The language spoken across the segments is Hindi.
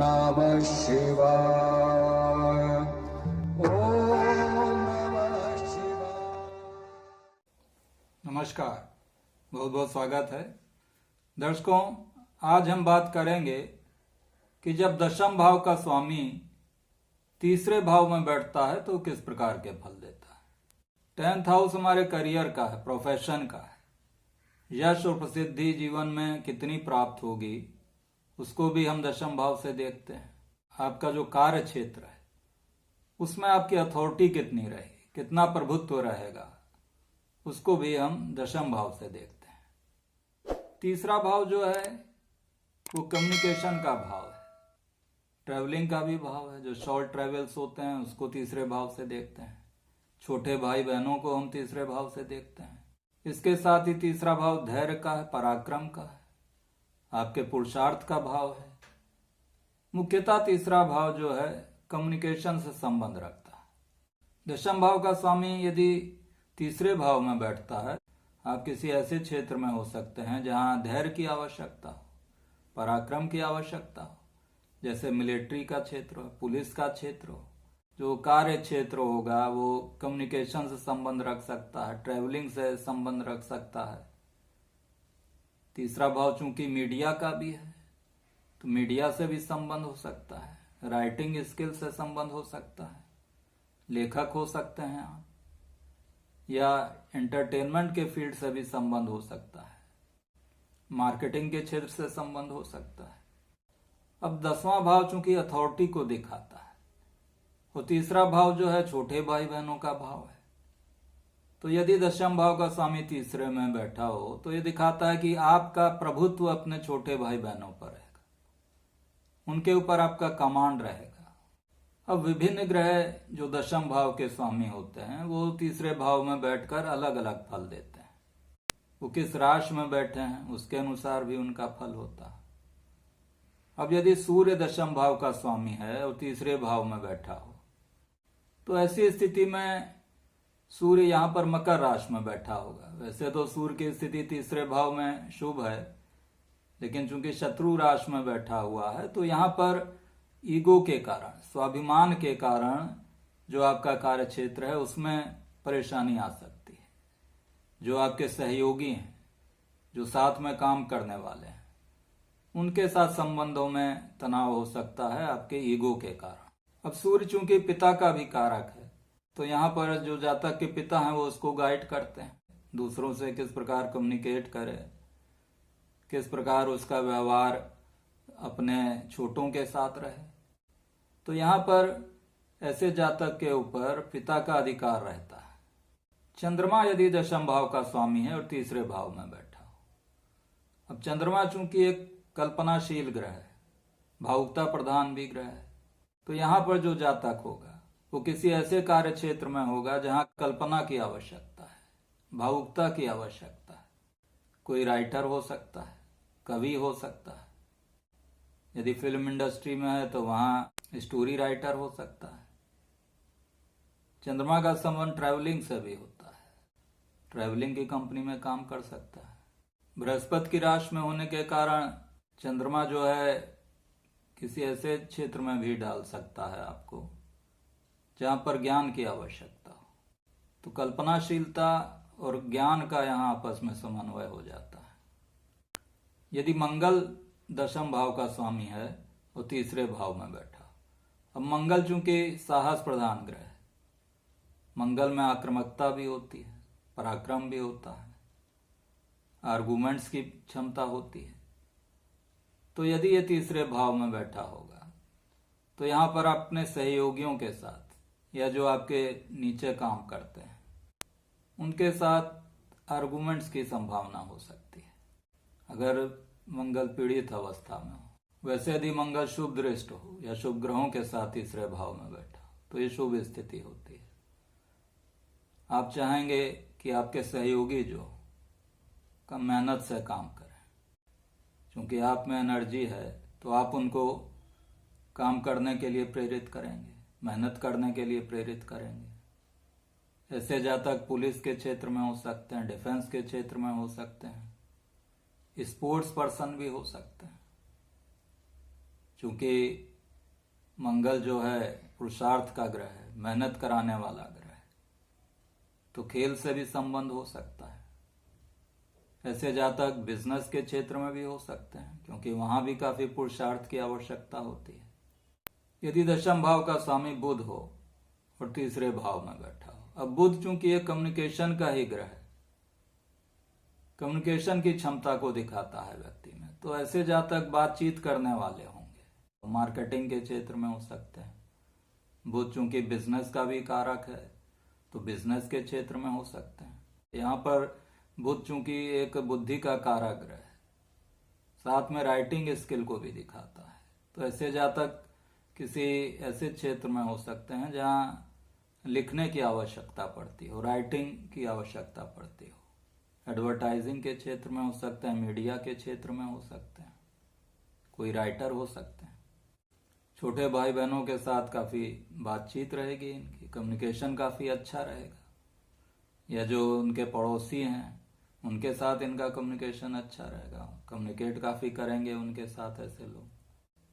नमः शिवाय। ओम नमः शिवाय। नमस्कार, बहुत बहुत स्वागत है। दर्शकों, आज हम बात करेंगे कि जब दशम भाव का स्वामी तीसरे भाव में बैठता है तो किस प्रकार के फल देता है। 10th हाउस हमारे करियर का है, प्रोफेशन का है। यश और प्रसिद्धि जीवन में कितनी प्राप्त होगी उसको भी हम दशम भाव से देखते हैं। आपका जो कार्य क्षेत्र है उसमें आपकी अथॉरिटी कितनी रहेगी, कितना प्रभुत्व रहेगा, उसको भी हम दशम भाव से देखते हैं। तीसरा भाव जो है वो कम्युनिकेशन का भाव है, ट्रैवलिंग का भी भाव है। जो शॉर्ट ट्रैवल्स होते हैं उसको तीसरे भाव से देखते हैं। छोटे भाई बहनों को हम तीसरे भाव से देखते हैं। इसके साथ ही तीसरा भाव धैर्य का है, पराक्रम का है, आपके पुरुषार्थ का भाव है। मुख्यतः तीसरा भाव जो है कम्युनिकेशन से संबंध रखता है। दशम भाव का स्वामी यदि तीसरे भाव में बैठता है, आप किसी ऐसे क्षेत्र में हो सकते हैं जहां धैर्य की आवश्यकता हो, पराक्रम की आवश्यकता हो, जैसे मिलिट्री का क्षेत्र हो, पुलिस का क्षेत्र हो। जो कार्य क्षेत्र होगा वो कम्युनिकेशन से संबंध रख सकता है, ट्रैवलिंग से संबंध रख सकता है। तीसरा भाव चूंकि मीडिया का भी है तो मीडिया से भी संबंध हो सकता है, राइटिंग स्किल से संबंध हो सकता है, लेखक हो सकते हैं आप, या एंटरटेनमेंट के फील्ड से भी संबंध हो सकता है, मार्केटिंग के क्षेत्र से संबंध हो सकता है। अब 10वां भाव चूंकि अथॉरिटी को दिखाता है और तीसरा भाव जो है छोटे भाई बहनों का भाव है, तो यदि दशम भाव का स्वामी तीसरे में बैठा हो तो ये दिखाता है कि आपका प्रभुत्व अपने छोटे भाई बहनों पर रहेगा, उनके ऊपर आपका कमांड रहेगा। अब विभिन्न ग्रह जो दशम भाव के स्वामी होते हैं वो तीसरे भाव में बैठकर अलग अलग फल देते हैं। वो किस राशि में बैठे हैं उसके अनुसार भी उनका फल होता है। अब यदि सूर्य दशम भाव का स्वामी है और तीसरे भाव में बैठा हो तो ऐसी स्थिति में सूर्य यहां पर मकर राशि में बैठा होगा। वैसे तो सूर्य की स्थिति तीसरे भाव में शुभ है, लेकिन चूंकि शत्रु राशि में बैठा हुआ है तो यहां पर ईगो के कारण, स्वाभिमान के कारण जो आपका कार्य क्षेत्र है उसमें परेशानी आ सकती है। जो आपके सहयोगी हैं, जो साथ में काम करने वाले हैं, उनके साथ संबंधों में तनाव हो सकता है आपके ईगो के कारण। अब सूर्य चूंकि पिता का भी कारक है तो यहाँ पर जो जातक के पिता हैं वो उसको गाइड करते हैं, दूसरों से किस प्रकार कम्युनिकेट करे, किस प्रकार उसका व्यवहार अपने छोटों के साथ रहे। तो यहाँ पर ऐसे जातक के ऊपर पिता का अधिकार रहता है। चंद्रमा यदि दशम भाव का स्वामी है और तीसरे भाव में बैठा हो। अब चंद्रमा चूंकि एक कल्पनाशील ग्रह है, भावुकता प्रधान भी ग्रह है, तो यहाँ पर जो जातक होगा वो किसी ऐसे कार्य क्षेत्र में होगा जहां कल्पना की आवश्यकता है, भावुकता की आवश्यकता है। कोई राइटर हो सकता है, कवि हो सकता है। यदि फिल्म इंडस्ट्री में है तो वहां स्टोरी राइटर हो सकता है। चंद्रमा का संबंध ट्रैवलिंग से भी होता है, ट्रैवलिंग की कंपनी में काम कर सकता है। बृहस्पति की राशि में होने के कारण चंद्रमा जो है किसी ऐसे क्षेत्र में भी डाल सकता है आपको जहां पर ज्ञान की आवश्यकता हो। तो कल्पनाशीलता और ज्ञान का यहां आपस में समन्वय हो जाता है। यदि मंगल दशम भाव का स्वामी है और तीसरे भाव में बैठा, अब मंगल चूंकि साहस प्रधान ग्रह है, मंगल में आक्रामकता भी होती है, पराक्रम भी होता है, आर्गुमेंट्स की क्षमता होती है। तो यदि ये तीसरे भाव में बैठा होगा तो यहां पर अपने सहयोगियों के साथ या जो आपके नीचे काम करते हैं उनके साथ आर्गुमेंट्स की संभावना हो सकती है अगर मंगल पीड़ित अवस्था में हो। वैसे यदि मंगल शुभ दृष्ट हो या शुभ ग्रहों के साथ तीसरे भाव में बैठा हो तो ये शुभ स्थिति होती है। आप चाहेंगे कि आपके सहयोगी जो कम मेहनत से काम करें, क्योंकि आप में एनर्जी है तो आप उनको काम करने के लिए प्रेरित करेंगे, मेहनत करने के लिए प्रेरित करेंगे। ऐसे जातक पुलिस के क्षेत्र में हो सकते हैं, डिफेंस के क्षेत्र में हो सकते हैं, स्पोर्ट्स पर्सन भी हो सकते हैं। क्योंकि मंगल जो है पुरुषार्थ का ग्रह है, मेहनत कराने वाला ग्रह है, तो खेल से भी संबंध हो सकता है। ऐसे जातक बिजनेस के क्षेत्र में भी हो सकते हैं, क्योंकि वहां भी काफी पुरुषार्थ की आवश्यकता होती है। यदि दशम भाव का स्वामी बुध हो और तीसरे भाव में बैठा हो, अब बुध चूंकि ये कम्युनिकेशन का ही ग्रह है, कम्युनिकेशन की क्षमता को दिखाता है व्यक्ति में, तो ऐसे जातक बातचीत करने वाले होंगे, मार्केटिंग के क्षेत्र में हो सकते हैं। बुध चूंकि बिजनेस का भी कारक है, तो बिजनेस के क्षेत्र में हो सकते हैं। यहाँ पर बुध चूंकि एक बुद्धि का कारक ग्रह है, साथ में राइटिंग स्किल को भी दिखाता है, तो ऐसे जातक किसी ऐसे क्षेत्र में हो सकते हैं जहाँ लिखने की आवश्यकता पड़ती हो, राइटिंग की आवश्यकता पड़ती हो। एडवर्टाइजिंग के क्षेत्र में हो सकते हैं, मीडिया के क्षेत्र में हो सकते हैं, कोई राइटर हो सकते हैं। छोटे भाई बहनों के साथ काफी बातचीत रहेगी, इनकी कम्युनिकेशन काफी अच्छा रहेगा, या जो उनके पड़ोसी हैं उनके साथ इनका कम्युनिकेशन अच्छा रहेगा, कम्युनिकेट काफी करेंगे उनके साथ ऐसे लोग।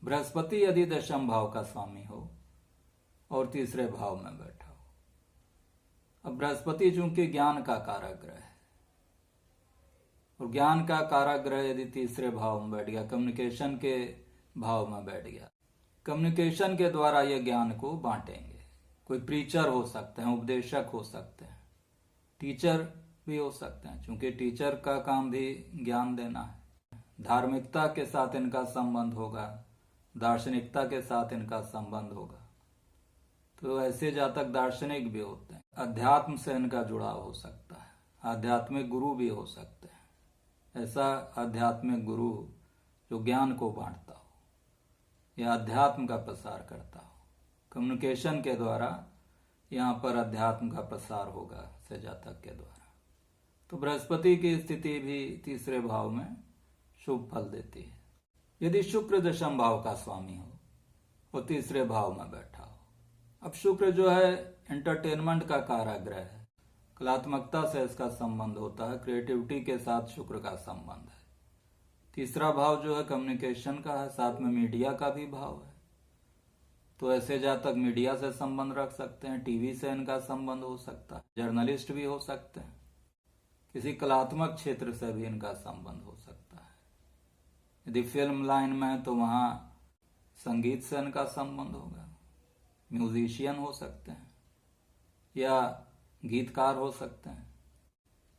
बृहस्पति यदि दशम भाव का स्वामी हो और तीसरे भाव में बैठा हो, अब बृहस्पति चूंकि ज्ञान का कारक ग्रह है, और ज्ञान का कारक ग्रह यदि तीसरे भाव में बैठ गया, कम्युनिकेशन के भाव में बैठ गया, कम्युनिकेशन के द्वारा ये ज्ञान को बांटेंगे। कोई प्रीचर हो सकते हैं, उपदेशक हो सकते हैं, टीचर भी हो सकते हैं, क्योंकि टीचर का काम भी ज्ञान देना है। धार्मिकता के साथ इनका संबंध होगा, दार्शनिकता के साथ इनका संबंध होगा, तो ऐसे जातक दार्शनिक भी होते हैं। अध्यात्म से इनका जुड़ाव हो सकता है, आध्यात्मिक गुरु भी हो सकते हैं। ऐसा आध्यात्मिक गुरु जो ज्ञान को बांटता हो या अध्यात्म का प्रसार करता हो, कम्युनिकेशन के द्वारा यहाँ पर अध्यात्म का प्रसार होगा ऐसे जातक के द्वारा। तो बृहस्पति की स्थिति भी तीसरे भाव में शुभ फल देती है। यदि शुक्र दशम भाव का स्वामी हो और तीसरे भाव में बैठा हो, अब शुक्र जो है एंटरटेनमेंट का कारक ग्रह है, कलात्मकता से इसका संबंध होता है, क्रिएटिविटी के साथ शुक्र का संबंध है। तीसरा भाव जो है कम्युनिकेशन का है, साथ में मीडिया का भी भाव है, तो ऐसे जातक मीडिया से संबंध रख सकते हैं, टीवी से इनका संबंध हो सकता है, जर्नलिस्ट भी हो सकते हैं, किसी कलात्मक क्षेत्र से भी इनका संबंध हो सकता है। यदि फिल्म लाइन में है तो वहां संगीत से इनका संबंध होगा, म्यूजिशियन हो सकते हैं या गीतकार हो सकते हैं।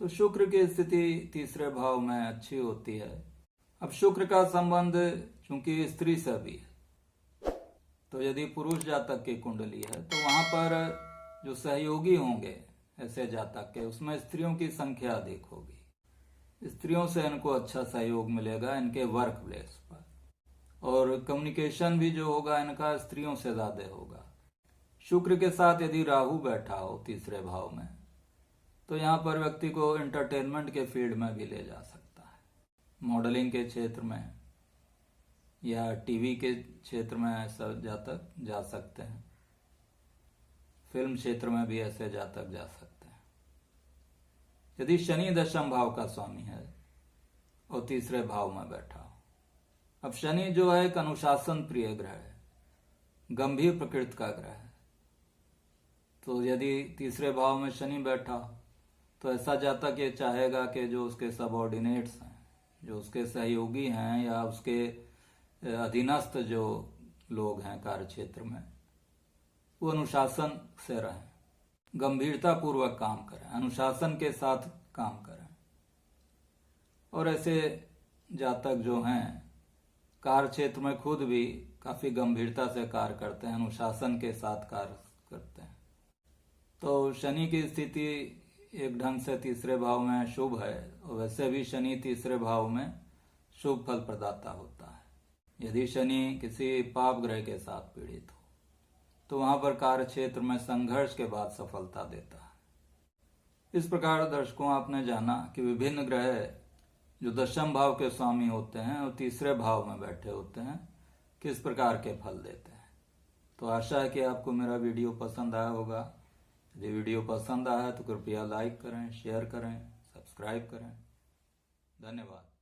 तो शुक्र की स्थिति तीसरे भाव में अच्छी होती है। अब शुक्र का संबंध चूंकि स्त्री से भी है, तो यदि पुरुष जातक की कुंडली है तो वहां पर जो सहयोगी होंगे ऐसे जातक के, उसमें स्त्रियों की संख्या अधिक होगी। स्त्रियों से इनको अच्छा सहयोग मिलेगा इनके वर्क प्लेस पर, और कम्युनिकेशन भी जो होगा इनका स्त्रियों से ज्यादा होगा। शुक्र के साथ यदि राहु बैठा हो तीसरे भाव में, तो यहाँ पर व्यक्ति को एंटरटेनमेंट के फील्ड में भी ले जा सकता है, मॉडलिंग के क्षेत्र में या टीवी के क्षेत्र में ऐसा जातक जा सकते हैं, फिल्म क्षेत्र में भी ऐसे जातक जा सकते हैं। यदि शनि दशम भाव का स्वामी है और तीसरे भाव में बैठा हो, अब शनि जो है एक अनुशासन प्रिय ग्रह है, गंभीर प्रकृति का ग्रह है, तो यदि तीसरे भाव में शनि बैठा तो ऐसा जातक ये चाहेगा कि जो उसके सबऑर्डिनेट्स हैं, जो उसके सहयोगी हैं या उसके अधीनस्थ जो लोग हैं कार्य क्षेत्र में, वो अनुशासन से रहें, गंभीरता पूर्वक काम करें, अनुशासन के साथ काम करें। और ऐसे जातक जो हैं कार्य क्षेत्र में खुद भी काफी गंभीरता से कार्य करते हैं, अनुशासन के साथ कार्य करते हैं। तो शनि की स्थिति एक ढंग से तीसरे भाव में शुभ है, और वैसे भी शनि तीसरे भाव में शुभ फल प्रदाता होता है। यदि शनि किसी पाप ग्रह के साथ पीड़ित हो तो वहां पर कार्य क्षेत्र में संघर्ष के बाद सफलता देता है। इस प्रकार दर्शकों आपने जाना कि विभिन्न ग्रह जो दशम भाव के स्वामी होते हैं और तीसरे भाव में बैठे होते हैं किस प्रकार के फल देते हैं। तो आशा है कि आपको मेरा वीडियो पसंद आया होगा। यदि वीडियो पसंद आया तो कृपया लाइक करें, शेयर करें, सब्सक्राइब करें। धन्यवाद।